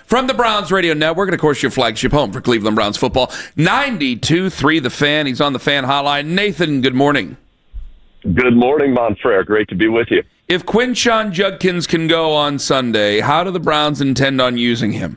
From the Browns Radio Network, and of course your flagship home for Cleveland Browns football, 92.3 The Fan. He's on the Fan Hotline. Nathan, good morning. Good morning, Montfrere. Great to be with you. If Quinshon Judkins can go on Sunday, how do the Browns intend on using him?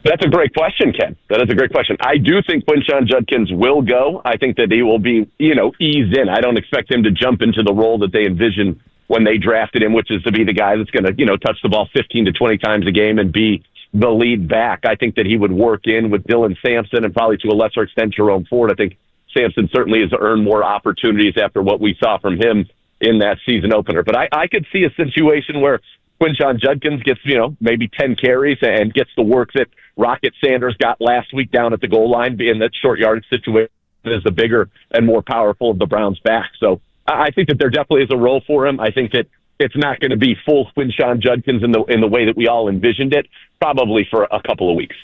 That's a great question, Ken. That is a great question. I do think Quinshon Judkins will go. I think that he will be, eased in. I don't expect him to jump into the role that they envisioned when they drafted him, which is to be the guy that's going to, touch the ball 15 to 20 times a game and be the lead back. I think that he would work in with Dylan Sampson and probably to a lesser extent Jerome Ford. I think Sampson certainly has earned more opportunities after what we saw from him in that season opener. But I could see a situation where Quinshon Judkins gets, maybe 10 carries and gets the work that Rocket Sanders got last week down at the goal line, being that short yardage situation is the bigger and more powerful of the Browns' back. So I think that there definitely is a role for him. I think that it's not going to be full Quinshon Judkins in the way that we all envisioned it, probably for a couple of weeks.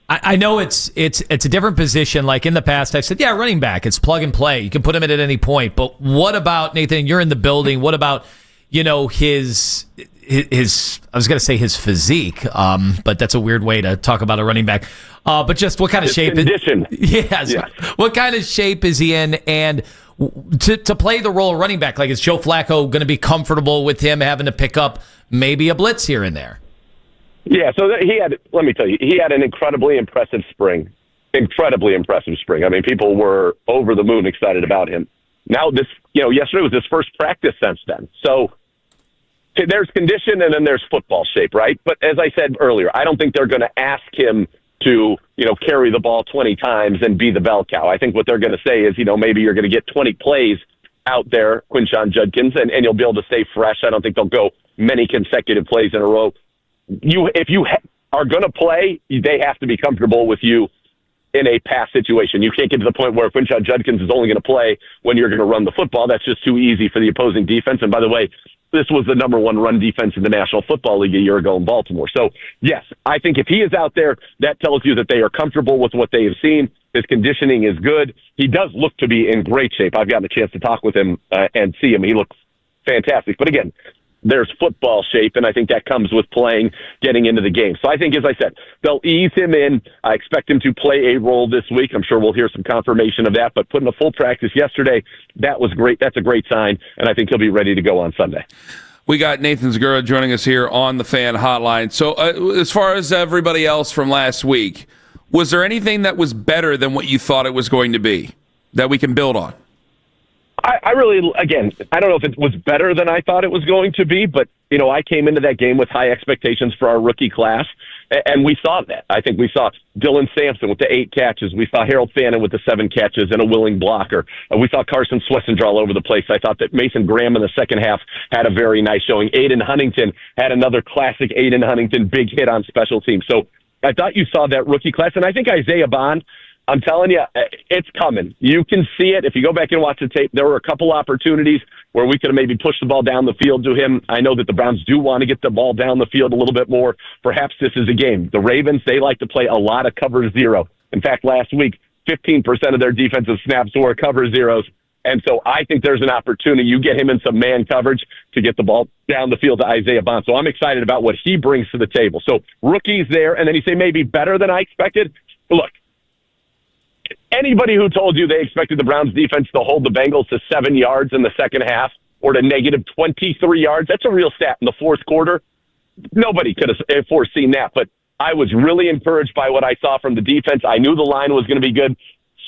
I know it's a different position. Like in the past, I've said, running back, it's plug and play. You can put him in at any point. But what about, Nathan, you're in the building. What about, his I was going to say his physique, but that's a weird way to talk about a running back. But just what kind of shape? Condition. Yes. What kind of shape is he in? And to play the role of running back, like is Joe Flacco going to be comfortable with him having to pick up maybe a blitz here and there? Yeah, so let me tell you, he had an incredibly impressive spring. I mean, people were over the moon excited about him. Now yesterday was his first practice since then. So there's condition and then there's football shape, right? But as I said earlier, I don't think they're going to ask him to, carry the ball 20 times and be the bell cow. I think what they're going to say is, maybe you're going to get 20 plays out there, Quinshon Judkins, and you'll be able to stay fresh. I don't think they'll go many consecutive plays in a row. If you are going to play, they have to be comfortable with you in a pass situation. You can't get to the point where Quinshon Judkins is only going to play when you're going to run the football. That's just too easy for the opposing defense. And by the way, this was the number one run defense in the National Football League a year ago in Baltimore. So, yes, I think if he is out there, that tells you that they are comfortable with what they have seen. His conditioning is good. He does look to be in great shape. I've gotten a chance to talk with him and see him. He looks fantastic. But again, there's football shape, and I think that comes with playing, getting into the game. So I think, as I said, they'll ease him in. I expect him to play a role this week. I'm sure we'll hear some confirmation of that. But putting a full practice yesterday, that was great. That's a great sign, and I think he'll be ready to go on Sunday. We got Nathan Zegura joining us here on the Fan Hotline. So as far as everybody else from last week, was there anything that was better than what you thought it was going to be that we can build on? I really, again, I don't know if it was better than I thought it was going to be, but, I came into that game with high expectations for our rookie class, and we saw that. I think we saw Dylan Sampson with the 8 catches. We saw Harold Fannin with the 7 catches and a willing blocker. We saw Carson Swessinger all over the place. I thought that Mason Graham in the second half had a very nice showing. Aiden Huntington had another classic Aiden Huntington big hit on special teams. So I thought you saw that rookie class, and I think Isaiah Bond, I'm telling you, it's coming. You can see it. If you go back and watch the tape, there were a couple opportunities where we could have maybe pushed the ball down the field to him. I know that the Browns do want to get the ball down the field a little bit more. Perhaps this is a game. The Ravens, they like to play a lot of cover zero. In fact, last week, 15% of their defensive snaps were cover zeros. And so I think there's an opportunity. You get him in some man coverage to get the ball down the field to Isaiah Bond. So I'm excited about what he brings to the table. So rookies there, and then you say maybe better than I expected. Look, anybody who told you they expected the Browns defense to hold the Bengals to 7 yards in the second half or to negative 23 yards, that's a real stat in the fourth quarter. Nobody could have foreseen that, but I was really encouraged by what I saw from the defense. I knew the line was going to be good.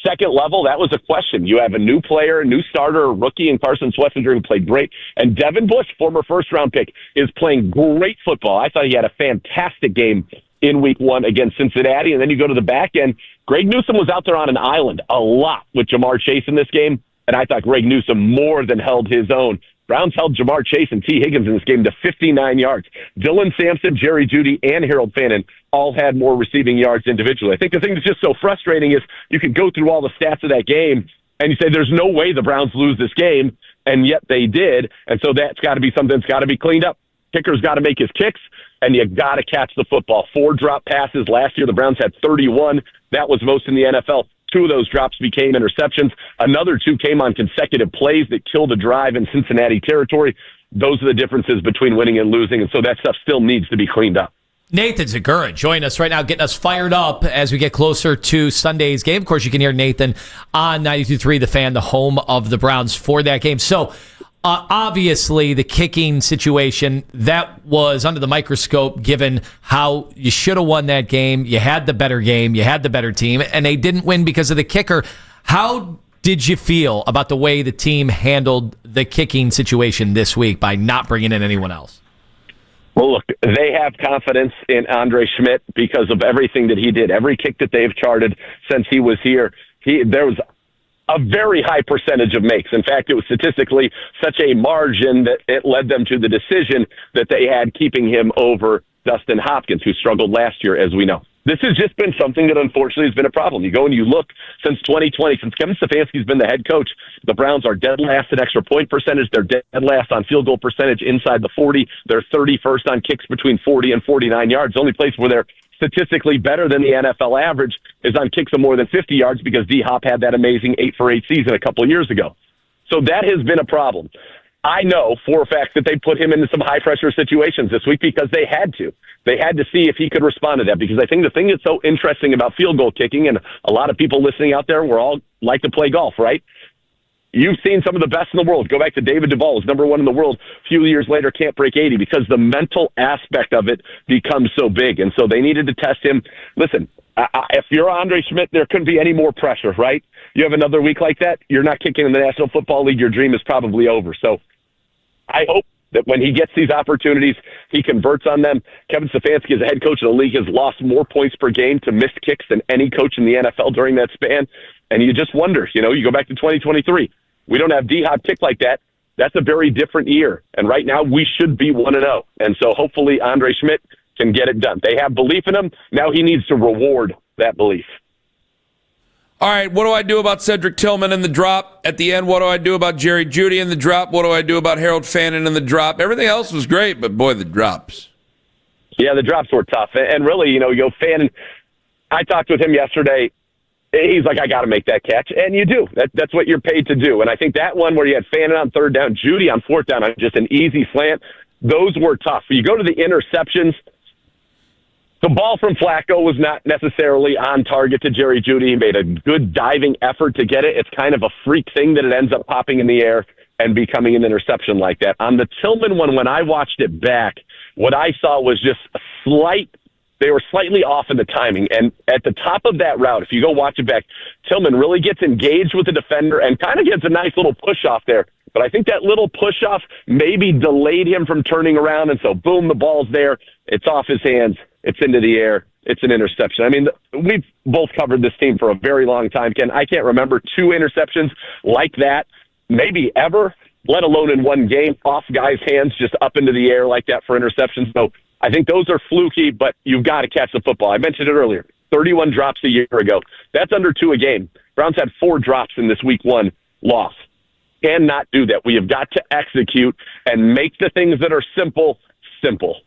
Second level, that was a question. You have a new player, a new starter, a rookie in Carson Swessinger who played great. And Devin Bush, former first-round pick, is playing great football. I thought he had a fantastic game in week 1 against Cincinnati. And then you go to the back end. Greg Newsome was out there on an island a lot with Jamar Chase in this game, and I thought Greg Newsome more than held his own. Browns held Jamar Chase and T. Higgins in this game to 59 yards. Dylan Sampson, Jerry Jeudy, and Harold Fannin all had more receiving yards individually. I think the thing that's just so frustrating is you can go through all the stats of that game, and you say there's no way the Browns lose this game, and yet they did. And so that's got to be something that's got to be cleaned up. Kicker's got to make his kicks, and you got to catch the football. 4 drop passes. Last year, the Browns had 31. That was most in the NFL. 2 of those drops became interceptions. Another 2 came on consecutive plays that killed a drive in Cincinnati territory. Those are the differences between winning and losing, and so that stuff still needs to be cleaned up. Nathan Zegura join us right now, getting us fired up as we get closer to Sunday's game. Of course, you can hear Nathan on 92.3 The Fan, the home of the Browns, for that game. So, obviously, the kicking situation, that was under the microscope, given how you should have won that game. You had the better game. You had the better team, and they didn't win because of the kicker. How did you feel about the way the team handled the kicking situation this week by not bringing in anyone else? Well, look, they have confidence in Andre Szmyt because of everything that he did. Every kick that they've charted since he was here, there was a very high percentage of makes. In fact, it was statistically such a margin that it led them to the decision that they had keeping him over Dustin Hopkins, who struggled last year, as we know. This has just been something that unfortunately has been a problem. You go and you look since 2020, since Kevin Stefanski's been the head coach, the Browns are dead last in extra point percentage. They're dead last on field goal percentage inside the 40. They're 31st on kicks between 40 and 49 yards. The only place where they're statistically better than the NFL average is on kicks of more than 50 yards because D-Hop had that amazing 8-for-8 season a couple of years ago. So that has been a problem. I know for a fact that they put him into some high-pressure situations this week because they had to. They had to see if he could respond to that, because I think the thing that's so interesting about field goal kicking, and a lot of people listening out there, we're all like to play golf, right? You've seen some of the best in the world. Go back to David Duval, who's number one in the world. A few years later, can't break 80 because the mental aspect of it becomes so big. And so they needed to test him. Listen, if you're Andre Szmyt, there couldn't be any more pressure, right? You have another week like that, you're not kicking in the National Football League, your dream is probably over. So I hope that when he gets these opportunities, he converts on them. Kevin Stefanski, as a head coach of the league, has lost more points per game to missed kicks than any coach in the NFL during that span. And you just wonder, you go back to 2023. We don't have D-Hop kick like that. That's a very different year. And right now we should be 1-0. And so hopefully Andre Szmyt can get it done. They have belief in him. Now he needs to reward that belief. All right, what do I do about Cedric Tillman in the drop at the end? What do I do about Jerry Jeudy in the drop? What do I do about Harold Fannin in the drop? Everything else was great, but boy, the drops. Yeah, the drops were tough. And really, you go Fannin. I talked with him yesterday. He's like, I got to make that catch. And you do. That's what you're paid to do. And I think that one where you had Fannin on third down, Jeudy on fourth down, on just an easy slant, those were tough. You go to the interceptions. The ball from Flacco was not necessarily on target to Jerry Jeudy. He made a good diving effort to get it. It's kind of a freak thing that it ends up popping in the air and becoming an interception like that. On the Tillman one, when I watched it back, what I saw was just they were slightly off in the timing. And at the top of that route, if you go watch it back, Tillman really gets engaged with the defender and kind of gets a nice little push off there. But I think that little push off maybe delayed him from turning around. And so, boom, the ball's there. It's off his hands. It's into the air. It's an interception. I mean, we've both covered this team for a very long time, Ken. I can't remember two interceptions like that, maybe ever, let alone in one game, off guys' hands, just up into the air like that for interceptions. So I think those are fluky, but you've got to catch the football. I mentioned it earlier, 31 drops a year ago. That's under 2 a game. Browns had 4 drops in this week 1 loss. Cannot do that. We have got to execute and make the things that are simple, simple.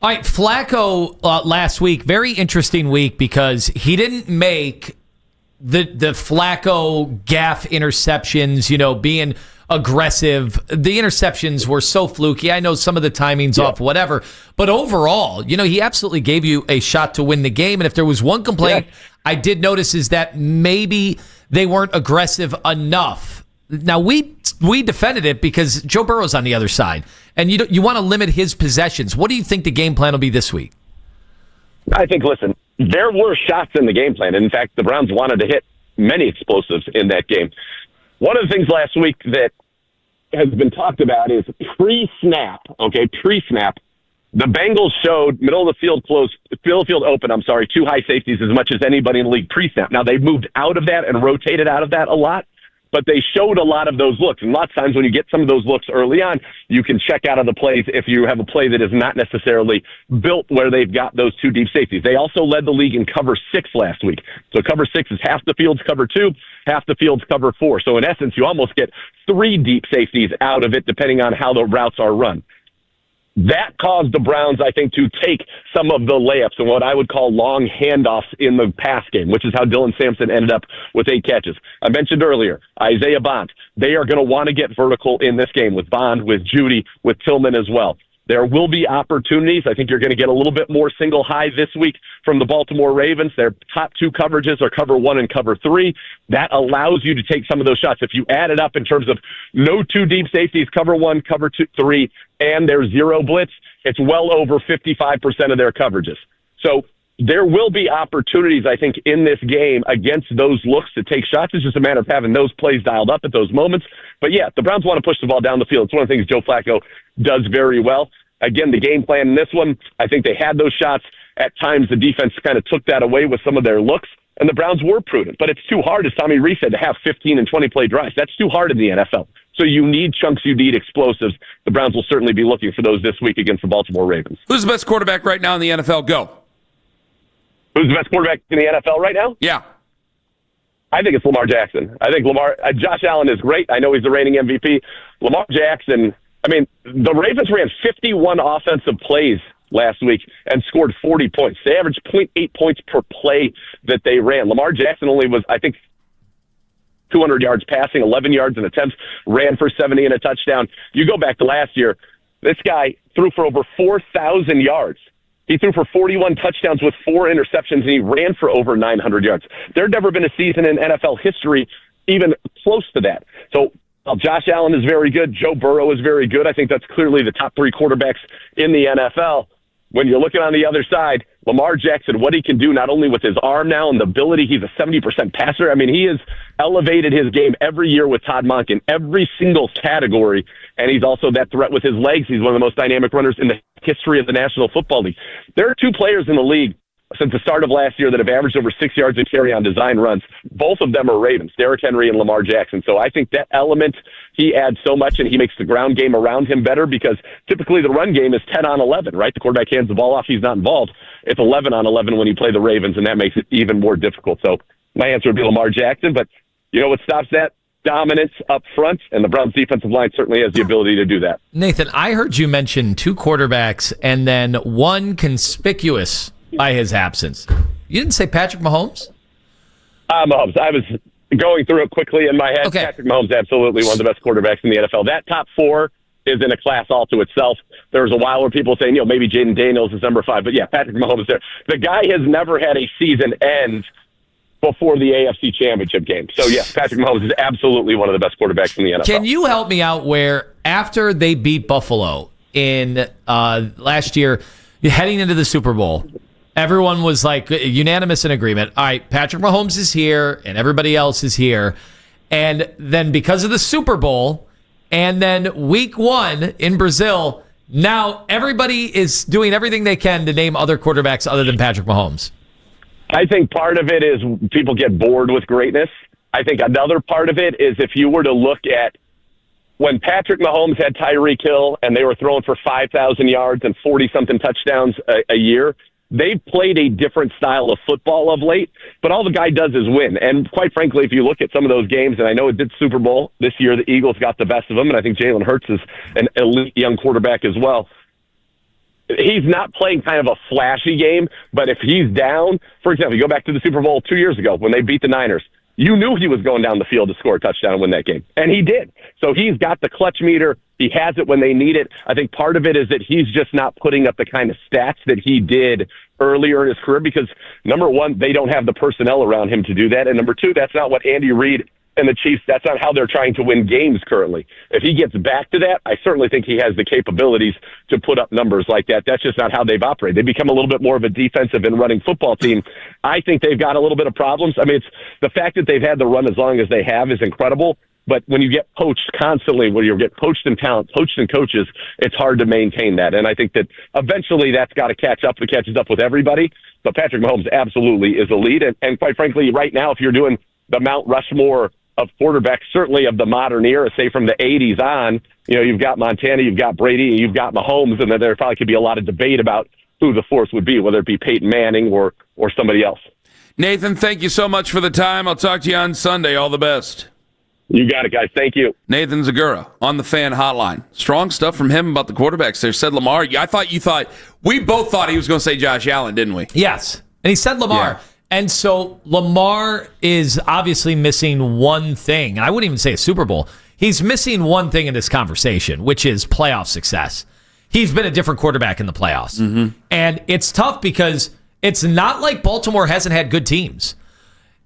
All right, Flacco last week, very interesting week because he didn't make the Flacco gaff interceptions, being aggressive. The interceptions were so fluky. I know some of the timing's off, whatever. But overall, he absolutely gave you a shot to win the game. And if there was one complaint I did notice is that maybe they weren't aggressive enough. Now, we defended it because Joe Burrow's on the other side, and you want to limit his possessions. What do you think the game plan will be this week? I think, listen, there were shots in the game plan. And in fact, the Browns wanted to hit many explosives in that game. One of the things last week that has been talked about is pre-snap, the Bengals showed middle of the field open, 2 high safeties as much as anybody in the league pre-snap. Now, they've moved out of that and rotated out of that a lot. But they showed a lot of those looks. And lots of times when you get some of those looks early on, you can check out of the plays if you have a play that is not necessarily built where they've got those 2 deep safeties. They also led the league in cover 6 last week. So cover 6 is half the field's cover 2, half the field's cover 4. So in essence, you almost get 3 deep safeties out of it depending on how the routes are run. That caused the Browns, I think, to take some of the layups and what I would call long handoffs in the pass game, which is how Dylan Sampson ended up with 8 catches. I mentioned earlier, Isaiah Bond. They are going to want to get vertical in this game with Bond, with Jeudy, with Tillman as well. There will be opportunities. I think you're going to get a little bit more single high this week from the Baltimore Ravens. Their top two coverages are cover 1 and cover 3. That allows you to take some of those shots. If you add it up in terms of no two deep safeties, cover 1, cover 2, 3, and their zero blitz, it's well over 55% of their coverages. So there will be opportunities, I think, in this game against those looks to take shots. It's just a matter of having those plays dialed up at those moments. But, yeah, the Browns want to push the ball down the field. It's one of the things Joe Flacco does very well. Again, the game plan in this one, I think they had those shots. At times, the defense kind of took that away with some of their looks, and the Browns were prudent. But it's too hard, as Tommy Rees said, to have 15 and 20-play drives. That's too hard in the NFL. So you need chunks, you need explosives. The Browns will certainly be looking for those this week against the Baltimore Ravens. Who's the best quarterback right now in the NFL? Go. Who's the best quarterback in the NFL right now? Yeah. I think it's Lamar Jackson. I think Josh Allen is great. I know he's the reigning MVP. Lamar Jackson, I mean, the Ravens ran 51 offensive plays last week and scored 40 points. They averaged 0.8 points per play that they ran. Lamar Jackson only was, I think, 200 yards passing, 11 yards in attempts, ran for 70 and a touchdown. You go back to last year, this guy threw for over 4,000 yards. He threw for 41 touchdowns with 4 interceptions, and he ran for over 900 yards. There's never been a season in NFL history even close to that. So Josh Allen is very good. Joe Burrow is very good. I think that's clearly the top 3 quarterbacks in the NFL. When you're looking on the other side, Lamar Jackson, what he can do not only with his arm now and the ability, he's a 70% passer. I mean, he has elevated his game every year with Todd Monk in every single category, and he's also that threat with his legs. He's one of the most dynamic runners in the history of the National Football League. There are 2 players in the league since the start of last year that have averaged over 6 yards a carry on design runs. Both of them are Ravens, Derrick Henry and Lamar Jackson. So I think that element, he adds so much, and he makes the ground game around him better, because typically the run game is 10 on 11, right? The quarterback hands the ball off, he's not involved. It's 11 on 11 when you play the Ravens, and that makes it even more difficult. So my answer would be Lamar Jackson, but you know what stops that? Dominance up front, and the Browns defensive line certainly has the ability to do that. Nathan, I heard you mention 2 quarterbacks and then one conspicuous by his absence. You didn't say Patrick Mahomes? Mahomes. I was going through it quickly in my head. Okay. Patrick Mahomes, absolutely one of the best quarterbacks in the NFL. That top 4 is in a class all to itself. There was a while where people saying, maybe Jaden Daniels is number 5, but yeah, Patrick Mahomes is there. The guy has never had a season end before the AFC Championship game. So, yes, Patrick Mahomes is absolutely one of the best quarterbacks in the NFL. Can you help me out where after they beat Buffalo in last year, heading into the Super Bowl, everyone was like unanimous in agreement. All right, Patrick Mahomes is here and everybody else is here. And then because of the Super Bowl and then week 1 in Brazil, now everybody is doing everything they can to name other quarterbacks other than Patrick Mahomes. I think part of it is people get bored with greatness. I think another part of it is if you were to look at when Patrick Mahomes had Tyreek Hill and they were throwing for 5,000 yards and 40-something touchdowns a year, they've played a different style of football of late, but all the guy does is win. And quite frankly, if you look at some of those games, and I know it did Super Bowl this year, the Eagles got the best of them, and I think Jalen Hurts is an elite young quarterback as well. He's not playing kind of a flashy game, but if he's down, for example, you go back to the Super Bowl 2 years ago when they beat the Niners, you knew he was going down the field to score a touchdown and win that game, and he did. So he's got the clutch meter. He has it when they need it. I think part of it is that he's just not putting up the kind of stats that he did earlier in his career because, number one, they don't have the personnel around him to do that, and number 2, that's not what Andy Reid and the Chiefs, that's not how they're trying to win games currently. If he gets back to that, I certainly think he has the capabilities to put up numbers like that. That's just not how they've operated. They've become a little bit more of a defensive and running football team. I think they've got a little bit of problems. I mean, it's the fact that they've had the run as long as they have is incredible. But when you get poached constantly, when you get poached in talent, poached in coaches, it's hard to maintain that. And I think that eventually that's got to catch up. It catches up with everybody. But Patrick Mahomes absolutely is elite. And quite frankly, right now, if you're doing the Mount Rushmore of quarterbacks, certainly of the modern era, say from the 80s on, you've got Montana, you've got Brady, you've got Mahomes, and then there probably could be a lot of debate about who the fourth would be, whether it be Peyton Manning or somebody else. Nathan, thank you so much for the time. I'll talk to you on Sunday. All the best. You got it, guys. Thank you. Nathan Zegura on the Fan Hotline. Strong stuff from him about the quarterbacks there. Said Lamar. We both thought he was going to say Josh Allen, didn't we? Yes. And he said Lamar. Yeah. And so Lamar is obviously missing one thing. And I wouldn't even say a Super Bowl. He's missing one thing in this conversation, which is playoff success. he's been a different quarterback in the playoffs. And it's tough because it's not like Baltimore hasn't had good teams.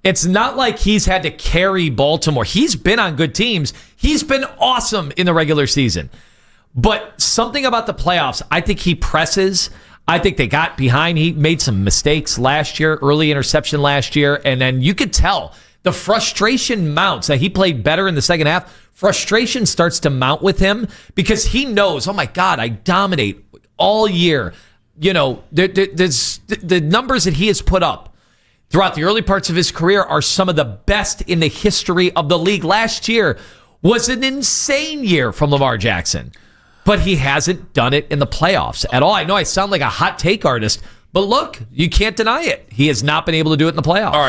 It's not like he's had to carry Baltimore. He's been on good teams. He's been awesome in the regular season. But something about the playoffs, I think he presses. I think they got behind. He made some mistakes last year, early interception last year. And then you could tell the frustration mounts. That he played better in the second half. Frustration starts to mount with him because he knows, oh my God, I dominate all year. You know, the numbers that he has put up throughout the early parts of his career are some of the best in the history of the league. Last year was an insane year from Lamar Jackson, but he hasn't done it in the playoffs at all. I know I sound like a hot take artist, but look, you can't deny it. He has not been able to do it in the playoffs. All right.